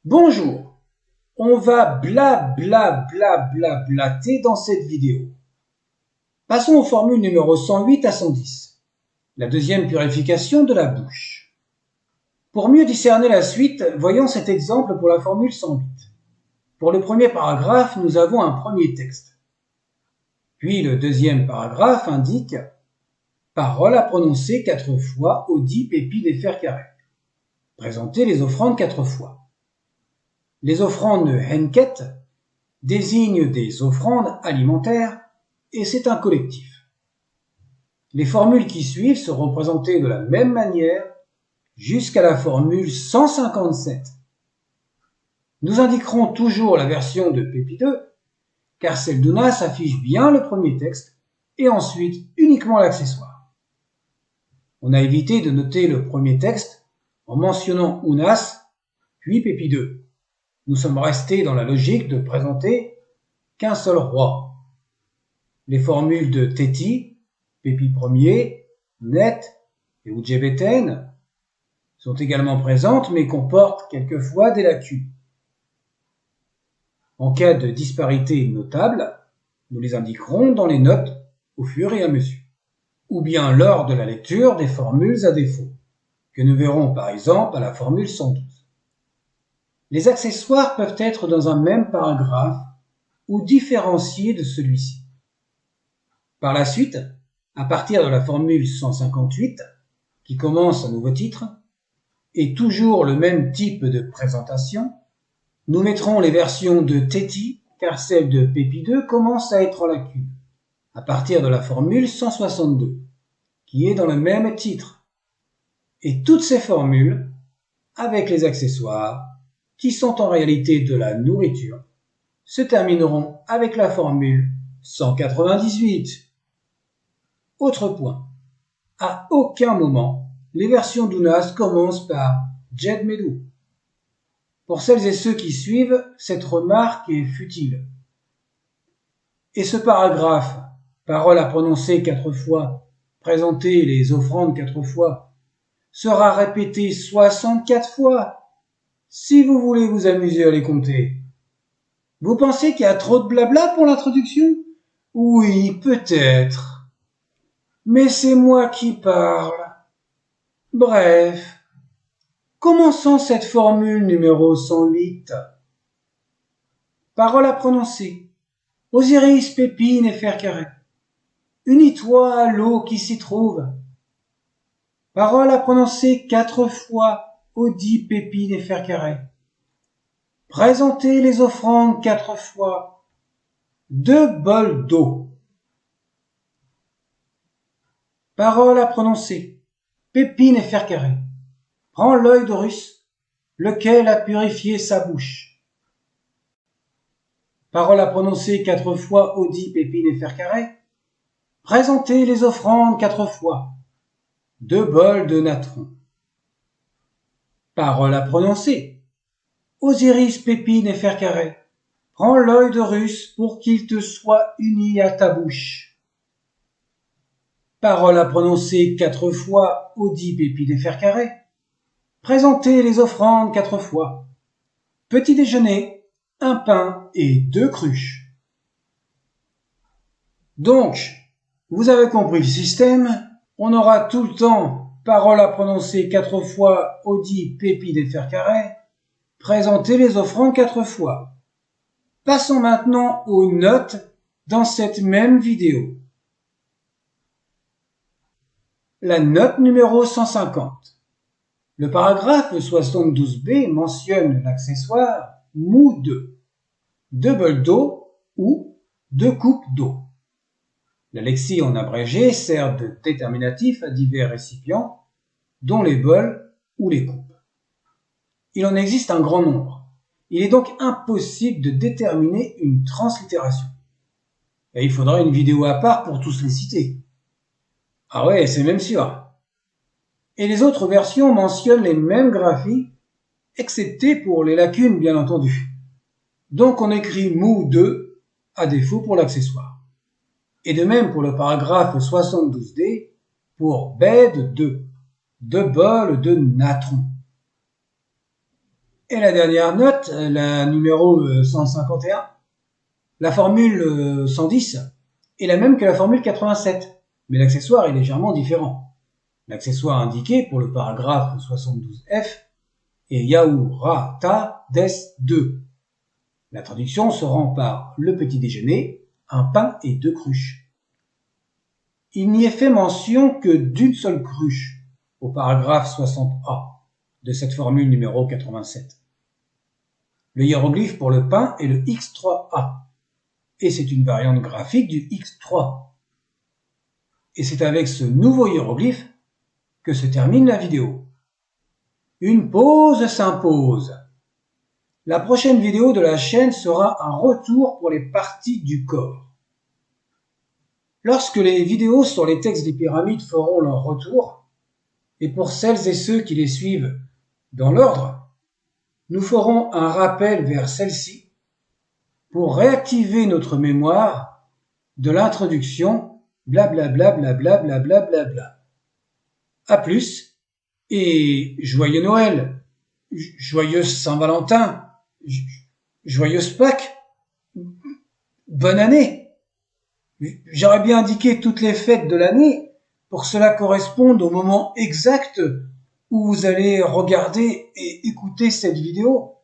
Bonjour, on va blater dans cette vidéo. Passons aux formules numéro 108 à 110, la deuxième purification de la bouche. Pour mieux discerner la suite, voyons cet exemple pour la formule 108. Pour le premier paragraphe, nous avons un premier texte. Puis le deuxième paragraphe indique « Parole à prononcer 4 fois Audi Pépi des Fers Carrés. Présenter les offrandes 4 fois. » Les offrandes Henket désignent des offrandes alimentaires et c'est un collectif. Les formules qui suivent sont représentées de la même manière jusqu'à la formule 157. Nous indiquerons toujours la version de Pépi 2 car celle d'Unas affiche bien le premier texte et ensuite uniquement l'accessoire. On a évité de noter le premier texte en mentionnant Unas puis Pépi 2. Nous sommes restés dans la logique de présenter qu'un seul roi. Les formules de Téti, Pépi Ier, Net et Udjebeten sont également présentes mais comportent quelquefois des lacunes. En cas de disparité notable, nous les indiquerons dans les notes au fur et à mesure, ou bien lors de la lecture des formules à défaut, que nous verrons par exemple à la formule 112. Les accessoires peuvent être dans un même paragraphe ou différenciés de celui-ci. Par la suite, à partir de la formule 158, qui commence un nouveau titre, et toujours le même type de présentation, nous mettrons les versions de Téti, car celle de Pépi 2 commence à être en lacune, à partir de la formule 162, qui est dans le même titre. Et toutes ces formules, avec les accessoires, qui sont en réalité de la nourriture, se termineront avec la formule 198. Autre point, à aucun moment, les versions d'Unas commencent par Djed Medou. Pour celles et ceux qui suivent, cette remarque est futile. Et ce paragraphe, parole à prononcer 4 fois, présenter les offrandes 4 fois, sera répété 64 fois, si vous voulez vous amuser à les compter. Vous pensez qu'il y a trop de blabla pour l'introduction? Oui, peut-être. Mais c'est moi qui parle. Bref, commençons cette formule numéro 108. Parole à prononcer. Osiris, Pépi et Fers Carrés. Unis-toi à l'eau qui s'y trouve. Parole à prononcer 4 fois. Audi Pépi des Fers Carrés. Présenter les offrandes 4 fois. 2 bols d'eau. Parole à prononcer. Pépi et Fers Carrés. Prends l'œil d'Horus, lequel a purifié sa bouche. Parole à prononcer 4 fois. Audi Pépi et Fers Carrés. Présenter les offrandes 4 fois. 2 bols de natron. Parole à prononcer. Osiris, Pépi et Fers Carrés. Prends l'œil d'Horus pour qu'il te soit uni à ta bouche. Parole à prononcer 4 fois. Audi Pépi des Fers Carrés. Présenter les offrandes 4 fois. Petit déjeuner, un pain et 2 cruches. Donc, vous avez compris le système. On aura tout le temps parole à prononcer 4 fois. Audi Pépi des Fers Carrés. Présenter les offrandes 4 fois. Passons maintenant aux notes dans cette même vidéo. La note numéro 150. Le paragraphe 72b mentionne l'accessoire mou 2. 2 bols d'eau ou 2 coupes d'eau. La lexie en abrégé sert de déterminatif à divers récipients, dont les bols ou les coupes. Il en existe un grand nombre. Il est donc impossible de déterminer une translittération. Et il faudra une vidéo à part pour tous les citer. Ah ouais, c'est même sûr. Et les autres versions mentionnent les mêmes graphies, excepté pour les lacunes bien entendu. Donc on écrit mou 2 à défaut pour l'accessoire. Et de même pour le paragraphe 72d, pour bed 2, 2 bols de natron. Et la dernière note, la numéro 151, la formule 110 est la même que la formule 87, mais l'accessoire est légèrement différent. L'accessoire indiqué pour le paragraphe 72F est Yaourt ta des 2. La traduction se rend par le petit déjeuner, un pain et 2 cruches. Il n'y est fait mention que d'une seule cruche au paragraphe 60A de cette formule numéro 87. Le hiéroglyphe pour le pain est le X3A, et c'est une variante graphique du X3. Et c'est avec ce nouveau hiéroglyphe que se termine la vidéo. Une pause s'impose. La prochaine vidéo de la chaîne sera un retour pour les parties du corps. Lorsque les vidéos sur les textes des pyramides feront leur retour, et pour celles et ceux qui les suivent dans l'ordre, nous ferons un rappel vers celle-ci pour réactiver notre mémoire de l'introduction blablabla blablabla blablabla. À plus et joyeux Noël, joyeuse Saint-Valentin, joyeuse Pâques, bonne année. J'aurais bien indiqué toutes les fêtes de l'année pour que cela corresponde au moment exact où vous allez regarder et écouter cette vidéo.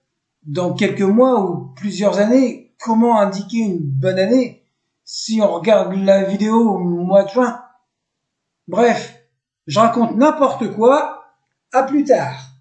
Dans quelques mois ou plusieurs années, comment indiquer une bonne année si on regarde la vidéo au mois de juin? Bref, je raconte n'importe quoi. À plus tard.